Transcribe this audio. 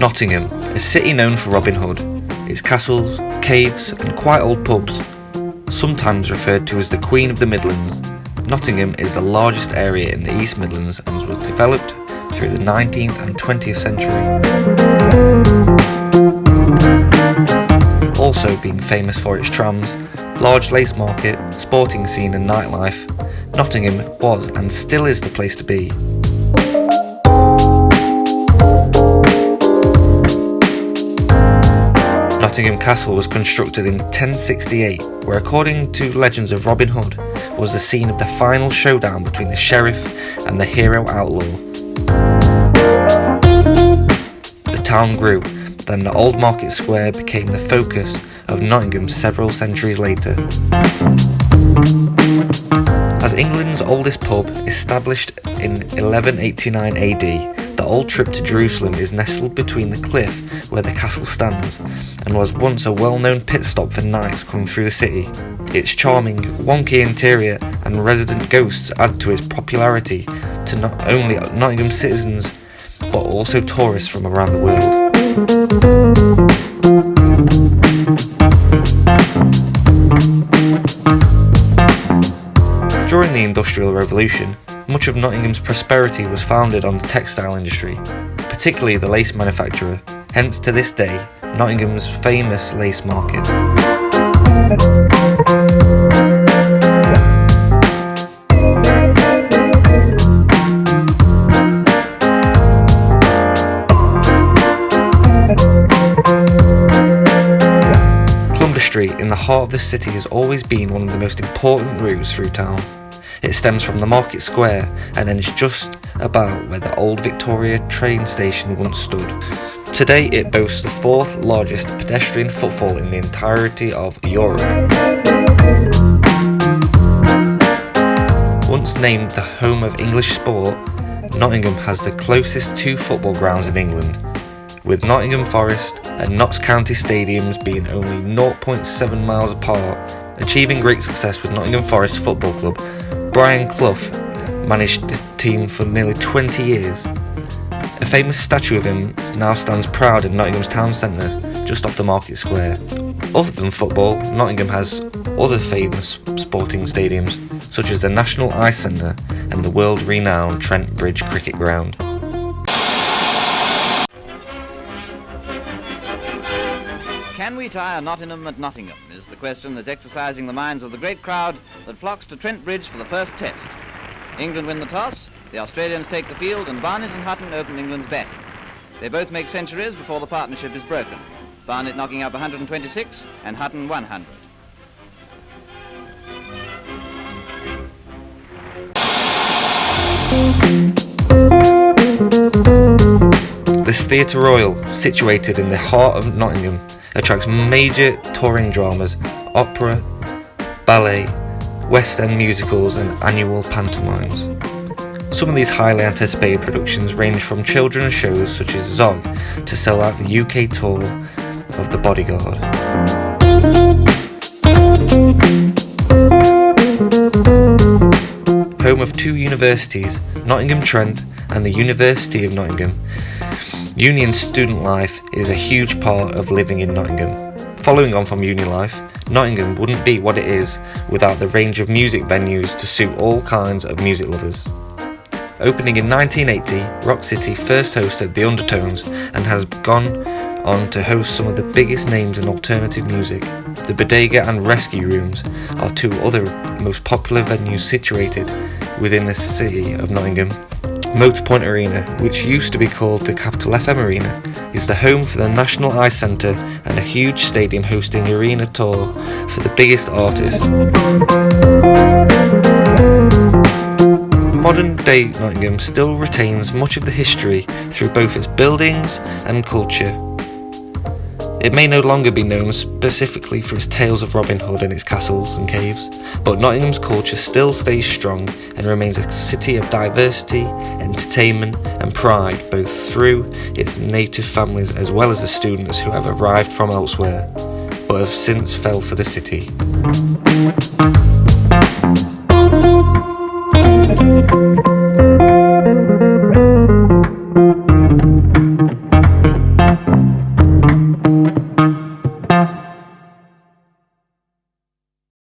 Nottingham, a city known for Robin Hood, its castles, caves and quite old pubs. Sometimes referred to as the Queen of the Midlands, Nottingham is the largest area in the East Midlands and was developed through the 19th and 20th century. Also being famous for its trams, large lace market, sporting scene and nightlife, Nottingham was and still is the place to be. Nottingham Castle was constructed in 1068, where according to legends of Robin Hood, was the scene of the final showdown between the sheriff and the hero outlaw. The town grew, then the old market square became the focus of Nottingham several centuries later. As England's oldest pub, established in 1189 AD, the old trip to Jerusalem is nestled between the cliff where the castle stands and was once a well-known pit stop for knights coming through the city. Its charming, wonky interior and resident ghosts add to its popularity to not only Nottingham citizens but also tourists from around the world. During the Industrial Revolution, much of Nottingham's prosperity was founded on the textile industry, particularly the lace manufacturer, hence to this day, Nottingham's famous lace market. Clumber Street in the heart of the city has always been one of the most important routes through town. It stems from the market square and ends just about where the old Victoria train station once stood. Today it boasts the fourth largest pedestrian footfall in the entirety of Europe. Once named the home of English sport, Nottingham has the closest two football grounds in England, with Nottingham Forest and Notts County stadiums being only 0.7 miles apart. Achieving great success with Nottingham Forest Football Club, Brian Clough managed the team for nearly 20 years. A famous statue of him now stands proud in Nottingham's town centre, just off the market square. Other than football, Nottingham has other famous sporting stadiums, such as the National Ice Centre and the world-renowned Trent Bridge Cricket Ground. Can we tie a Nottingham at Nottingham is the question that's exercising the minds of the great crowd that flocks to Trent Bridge for the first test. England win the toss, the Australians take the field and Barnet and Hutton open England's batting. They both make centuries before the partnership is broken, Barnet knocking up 126 and Hutton 100. This Theatre Royal, situated in the heart of Nottingham, attracts major touring dramas, opera, ballet, West End musicals and annual pantomimes. Some of these highly anticipated productions range from children's shows such as Zog to sell out the UK tour of The Bodyguard. Home of two universities, Nottingham Trent and the University of Nottingham, Union student life is a huge part of living in Nottingham. Following on from uni life, Nottingham wouldn't be what it is without the range of music venues to suit all kinds of music lovers. Opening in 1980, Rock City first hosted The Undertones and has gone on to host some of the biggest names in alternative music. The Bodega and Rescue Rooms are two other most popular venues situated within the city of Nottingham. Motorpoint Arena, which used to be called the Capital FM Arena, is the home for the National Ice Centre and a huge stadium hosting arena tour for the biggest artists. Modern day Nottingham still retains much of the history through both its buildings and culture. It may no longer be known specifically for its tales of Robin Hood and its castles and caves, but Nottingham's culture still stays strong and remains a city of diversity, entertainment and pride, both through its native families as well as the students who have arrived from elsewhere, but have since fell for the city.